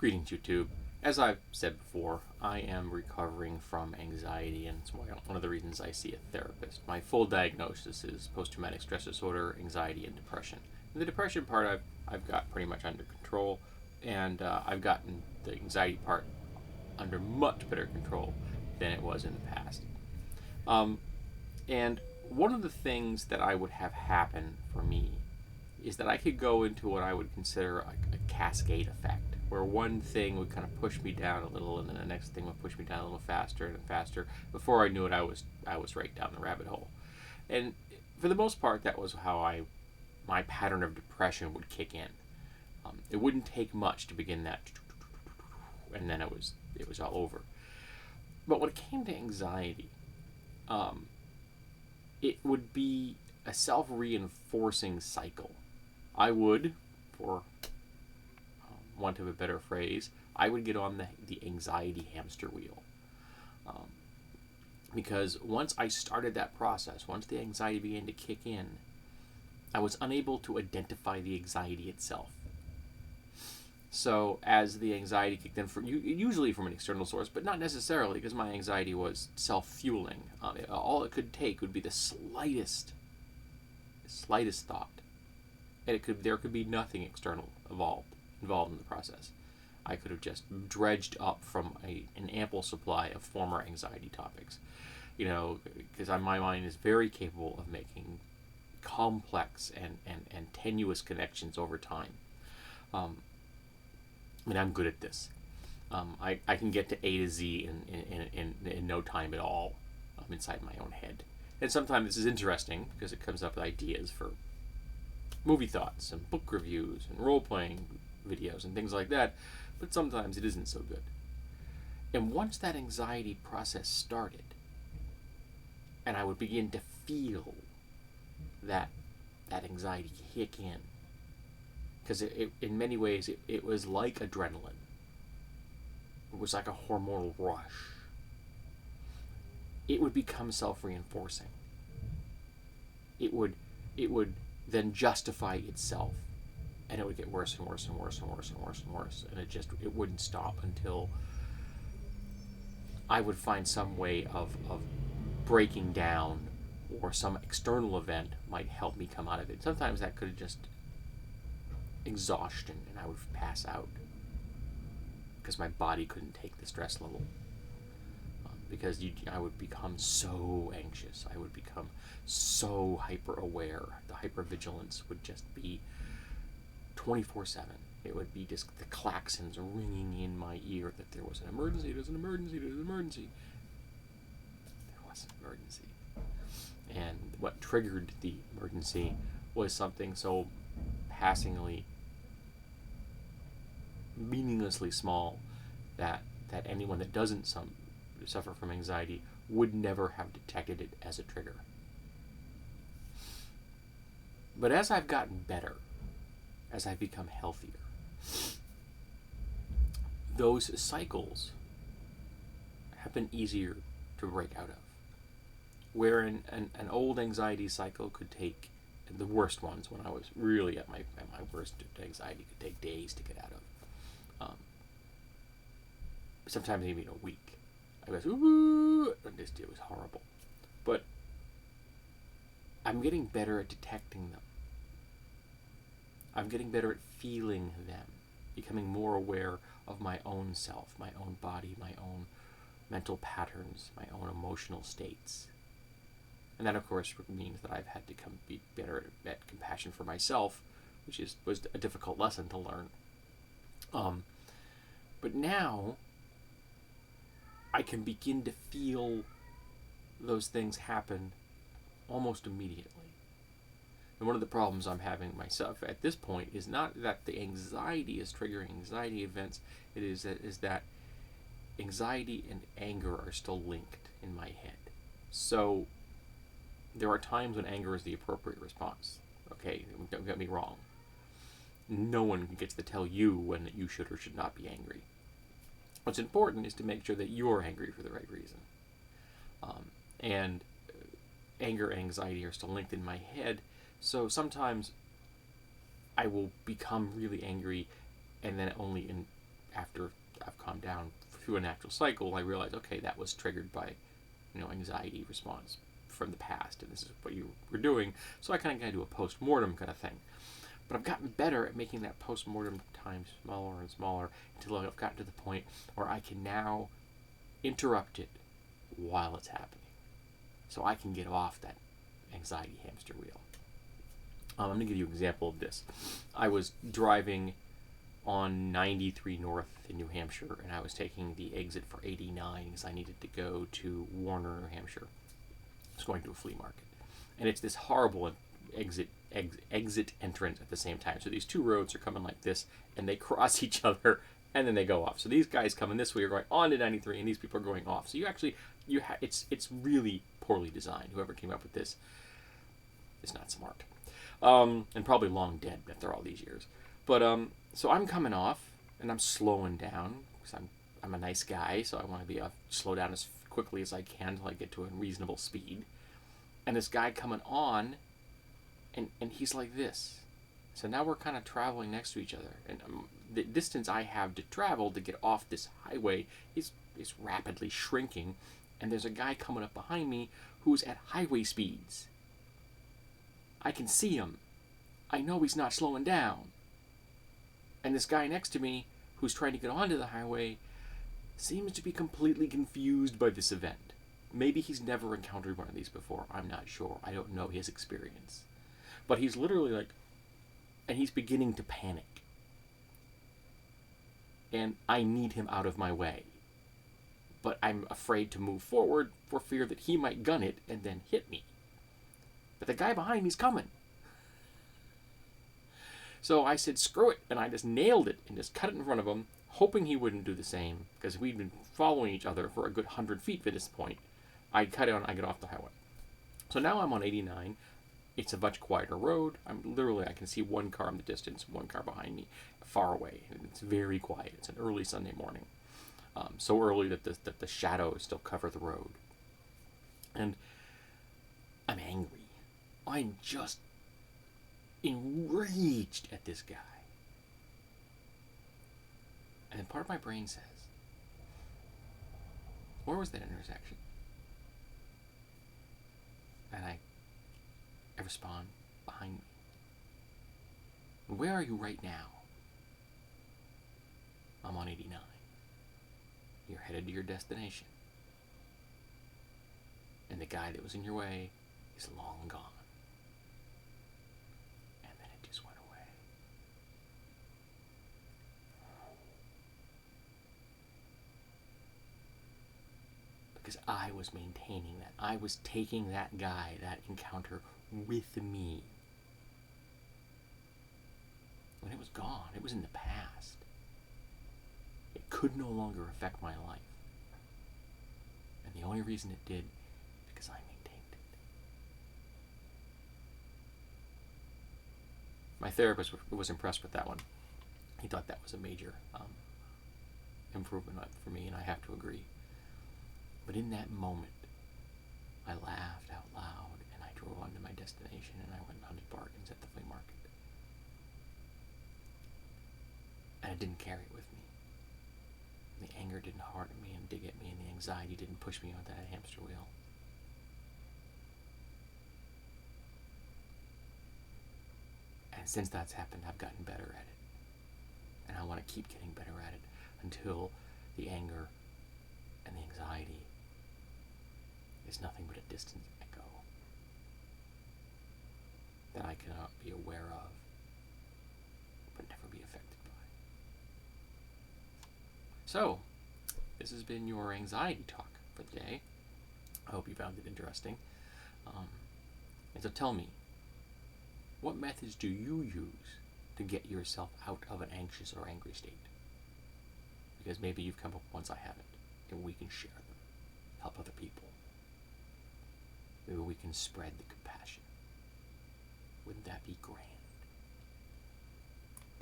Greetings, YouTube. As I've said before, I am recovering from anxiety, and it's one of the reasons I see a therapist. My full diagnosis is post-traumatic stress disorder, anxiety, and depression. And the depression part I've got pretty much under control, and I've gotten the anxiety part under much better control than it was in the past. Um, and one of the things that I would have happen for me is that I could go into what I would consider a cascade effect, where one thing would kind of push me down a little, and then the next thing would push me down a little faster and faster. Before I knew it, I was right down the rabbit hole. And for the most part, that was how my pattern of depression would kick in. It wouldn't take much to begin that, and then it was all over. But when it came to anxiety, it would be a self-reinforcing cycle. I would, for want of a better phrase, I would get on the anxiety hamster wheel. Because once I started that process, once the anxiety began to kick in, I was unable to identify the anxiety itself. So as the anxiety kicked in, usually from an external source, but not necessarily, because my anxiety was self-fueling. All it could take would be the slightest thought, and there could be nothing external involved in the process. I could have just dredged up from an ample supply of former anxiety topics, because my mind is very capable of making complex and tenuous connections over time. I'm good at this. I can get to A to Z in no time at all inside my own head. And sometimes this is interesting because it comes up with ideas for movie thoughts and book reviews and role-playing videos and things like that, but sometimes it isn't so good. And once that anxiety process started, and I would begin to feel that anxiety kick in, because in many ways it was like adrenaline. It was like a hormonal rush. It would become self-reinforcing. It would then justify itself, and it would get worse and worse and worse and worse and worse and worse, and it wouldn't stop until I would find some way of breaking down, or some external event might help me come out of it. Sometimes that could just exhaustion, and I would pass out because my body couldn't take the stress level. Because I would become so anxious. I would become so hyper-aware. The hypervigilance would just be 24/7. It would be just the klaxons ringing in my ear that there was an emergency, there's an emergency, there's an emergency. There was an emergency. And what triggered the emergency was something so passingly, meaninglessly small that anyone that doesn't suffer from anxiety would never have detected it as a trigger. But as I've gotten better, as I've become healthier, those cycles have been easier to break out of. Where an old anxiety cycle could take, the worst ones when I was really at my worst anxiety, could take days to get out of. Sometimes even a week. I was, ooh, and it was horrible. But I'm getting better at detecting them. I'm getting better at feeling them, becoming more aware of my own self, my own body, my own mental patterns, my own emotional states. And that, of course, means that I've had to be better at compassion for myself, which was a difficult lesson to learn. But now I can begin to feel those things happen almost immediately. And one of the problems I'm having myself at this point is not that the anxiety is triggering anxiety events, it is that anxiety and anger are still linked in my head. So there are times when anger is the appropriate response. Okay, don't get me wrong. No one gets to tell you when you should or should not be angry. What's important is to make sure that you're angry for the right reason. And anger and anxiety are still linked in my head, so sometimes I will become really angry and then only after I've calmed down through a natural cycle, I realize, okay, that was triggered by, anxiety response from the past, and this is what you were doing. So I kind of got to do a post-mortem kind of thing. But I've gotten better at making that post-mortem time smaller and smaller until I've gotten to the point where I can now interrupt it while it's happening. So I can get off that anxiety hamster wheel. I'm going to give you an example of this. I was driving on 93 North in New Hampshire, and I was taking the exit for 89 because I needed to go to Warner, New Hampshire. I was going to a flea market. And it's this horrible exit entrance at the same time. So these two roads are coming like this, and they cross each other, and then they go off. So these guys coming this way are going on to 93, and these people are going off. So it's really poorly designed. Whoever came up with this is not smart, and probably long dead after all these years. But so I'm coming off, and I'm slowing down because I'm a nice guy, so I want to be slow down as quickly as I can until I get to a reasonable speed. And this guy coming on, and he's like this. So now we're kind of traveling next to each other, and the distance I have to travel to get off this highway is rapidly shrinking, and there's a guy coming up behind me who's at highway speeds. I can see him. I know he's not slowing down. And this guy next to me, who's trying to get onto the highway, seems to be completely confused by this event. Maybe he's never encountered one of these before. I'm not sure. I don't know his experience. But he's literally like, and he's beginning to panic. And I need him out of my way. But I'm afraid to move forward for fear that he might gun it and then hit me. But the guy behind me's coming. So I said, screw it, and I just nailed it and just cut it in front of him, hoping he wouldn't do the same, because we'd been following each other for a good 100 feet at this point. I cut it on, I get off the highway. So now I'm on 89. It's a much quieter road. I can see one car in the distance, one car behind me, far away, and it's very quiet. It's an early Sunday morning, so early that the shadows still cover the road. And I'm angry. I'm just enraged at this guy. And then part of my brain says, where was that intersection? And I respond, behind me. Where are you right now? I'm on 89. You're headed to your destination. And the guy that was in your way is long gone. And then it just went away. Because I was maintaining that. I was taking that guy, that encounter, with me. When it was gone, it was in the past. It could no longer affect my life. And the only reason it did, because I maintained it. My therapist was impressed with that one. He thought that was a major improvement for me, and I have to agree. But in that moment, I laughed out loud, and I drove on to my destination, and I went and hunted bargains at the flea market. And I didn't carry it with me. And the anger didn't harden me and dig at me, and the anxiety didn't push me onto that hamster wheel. And since that's happened, I've gotten better at it. And I want to keep getting better at it until the anger and the anxiety is nothing but a distant echo that I cannot be aware of, but never be affected by. So, this has been your anxiety talk for the day. I hope you found it interesting. And so tell me, what methods do you use to get yourself out of an anxious or angry state? Because maybe you've come up with ones I haven't, and we can share them, help other people. Maybe we can spread the compassion. Wouldn't that be grand?